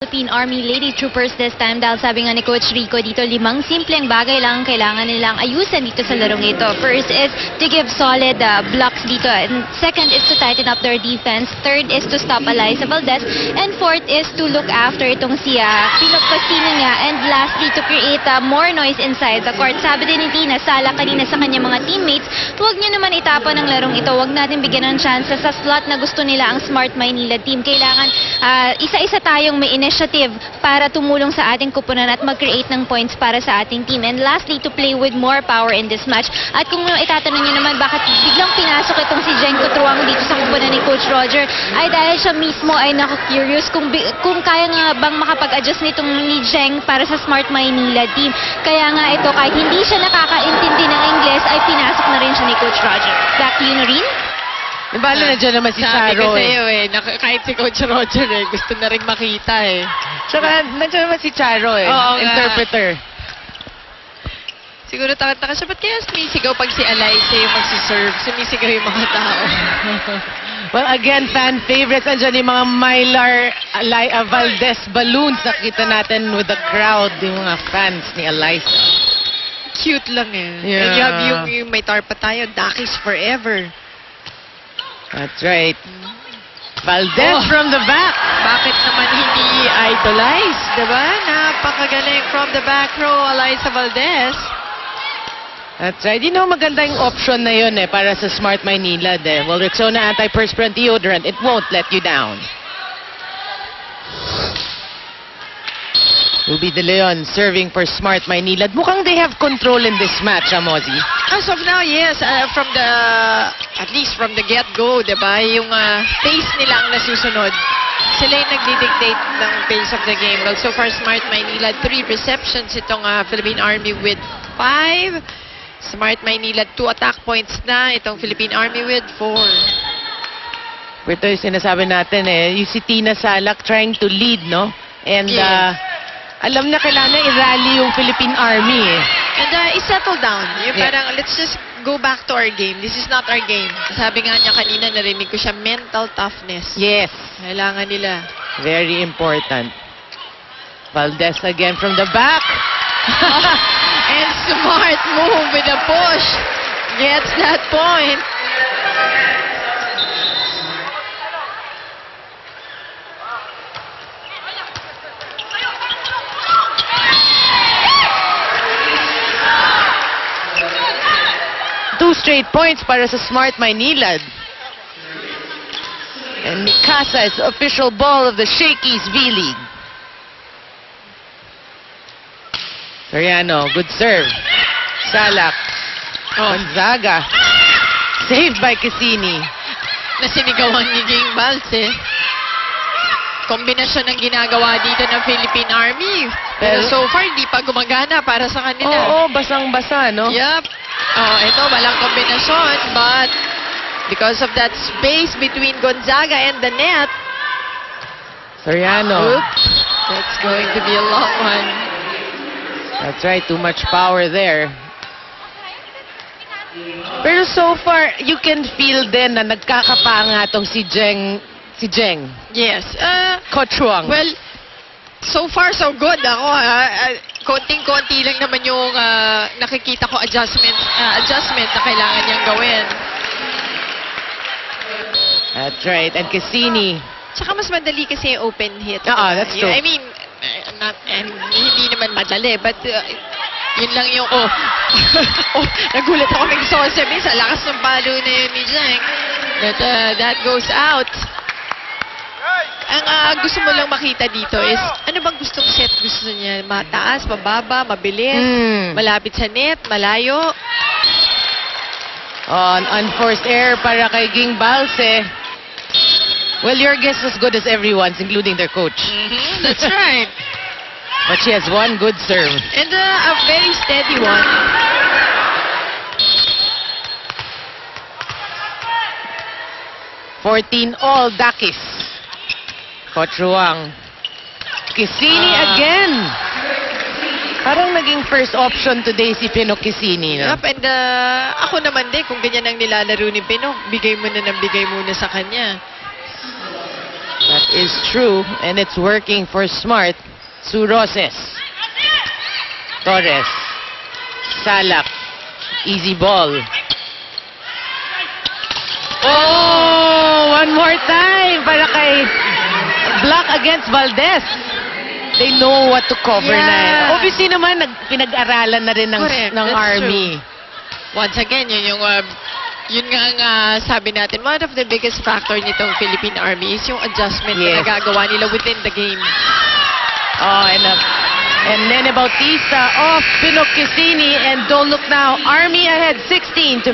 Philippine Army Lady Troopers this time dahil sabi nga ni Coach Rico dito, 5 simpleng bagay lang ang kailangan nilang ayusan dito sa larong ito. First is to give solid blocks dito. And second is to tighten up their defense. Third is to stop Alyssa Valdez. And fourth is to look after itong si Pinocasino niya. And lastly, to create more noise inside the court. Sabi din ni Tina Sala kanina sa kanyang mga teammates, huwag niyo naman itapon ang larong ito. Huwag natin bigyan ng chance sa slot na gusto nila ang Smart Maynila team. Kailangan isa-isa tayong may initiative para tumulong sa ating kupunan at mag-create ng points para sa ating team. And lastly, to play with more power in this match. At kung itatanong nyo naman bakit biglang pinasok itong si Jeng Cotruang dito sa kupunan ni Coach Roger, ay dahil siya mismo ay naka-curious kung kaya nga bang makapag-adjust nitong ni Jeng para sa Smart Maynila team. Kaya nga ito, kahit hindi siya nakakaintindi ng Ingles, ay pinasok na rin siya ni Coach Roger. Back to you, Noreen. Balo na dyan naman si Sabi Charo ko sa'yo kahit si Coach Roger gusto na rin makita Tsaka nandiyan naman si Charo Oo nga. interpreter. Siguro takot-takot siya, ba't kaya sumisigaw pag si Alyssa yung magsiserve? Sumisigaw yung mga tao. Well, again, fan favorites. Andyan yung mga Mylar Valdez balloons. Nakita natin with the crowd, yung mga fans ni Alyssa. Cute lang Yeah. And you have yung may tarpa tayo, Dakis forever. That's right. Valdez from the back. Bakit naman hindi idolize, diba? Napakagaling from the back row, Alyssa Valdez. That's right. You know, maganda yung option na yun para sa Smart Maynila. Well, Rexona antiperspirant deodorant, it won't let you down. Ruby De Leon serving for Smart Maynila. Mukhang they have control in this match, Mozi. As of now, yes. At least from the get-go, diba? Yung pace nila ang nasusunod. Sila yung nagdi-dictate ng pace of the game. Well, so far, Smart Maynila, 3 receptions. Itong Philippine Army with 5. Smart Maynila, 2 attack points na. Itong Philippine Army with 4. Ito yung sinasabi natin yung si Tina Salak trying to lead, no? And Yes. alam na kailangan i-rally yung Philippine Army And i-settle down. Yung Yeah. parang, let's just go back to our game. This is not our game. Sabi nga niya kanina, narinig ko siya, mental toughness. Yes. Kailangan nila. Very important. Valdez again from the back. And smart move with a push. Gets that point. Two straight points para sa Smart Maynila. And Mikasa is the official ball of the Shakey's V-League. Soriano, good serve. Salak. Gonzaga. Saved by Cassini. Nasinigawan ni Ging Balse. Kombinasyon ng ginagawa dito ng Philippine Army. Pero so far, hindi pa gumagana para sa kanila. Oo, basang-basa, no? Yup. Ito, walang kombinasyon. But because of that space between Gonzaga and the net, Soriano. oops, that's going to be a long one. That's right, too much power there. Pero so far, you can feel din na nagkakapanga tong si Jeng. Yes. Cotruang. Well, so far so good ako. Konting-konti lang naman yung nakikita ko adjustment na kailangan niyang gawin. That's right, and Cassini. Tsaka mas madali kasi yung open hit. That's true. I mean, hindi naman madali, but yun lang yung, nagulat ako ng gusto ko sabihin, sa lakas ng palo na yun ni Jeng. But that goes out. Ang gusto mo lang makita dito is, ano bang gustong set gusto niya? Mataas, mababa, mabilis, malapit sa net, malayo. On unforced error para kay Ging Balse. Well, your guess is as good as everyone's, including their coach. That's right. But she has one good serve. And a very steady one. All Dakis. Cotruang. Cassini again. Parang naging first option today si Pinok Cassini, no? Yup, and ako naman din, kung ganyan ang nilalaro ni Pinok, bigay mo na ng bigay muna sa kanya. That is true, and it's working for Smart. Suroses. Torres. Salak. Easy ball. Oh! One more time para kay block against Valdez. They know what to cover na. Yeah. Obviously naman, pinag-aralan na rin ng, Correct, ng that's Army. Once again, yun nga ang sabi natin, one of the biggest factor nitong Philippine Army is yung adjustment na Yes. nagagawa nila within the game. Oh, and Nene Bautista off Pinocchesini, and don't look now. Army ahead 16-15.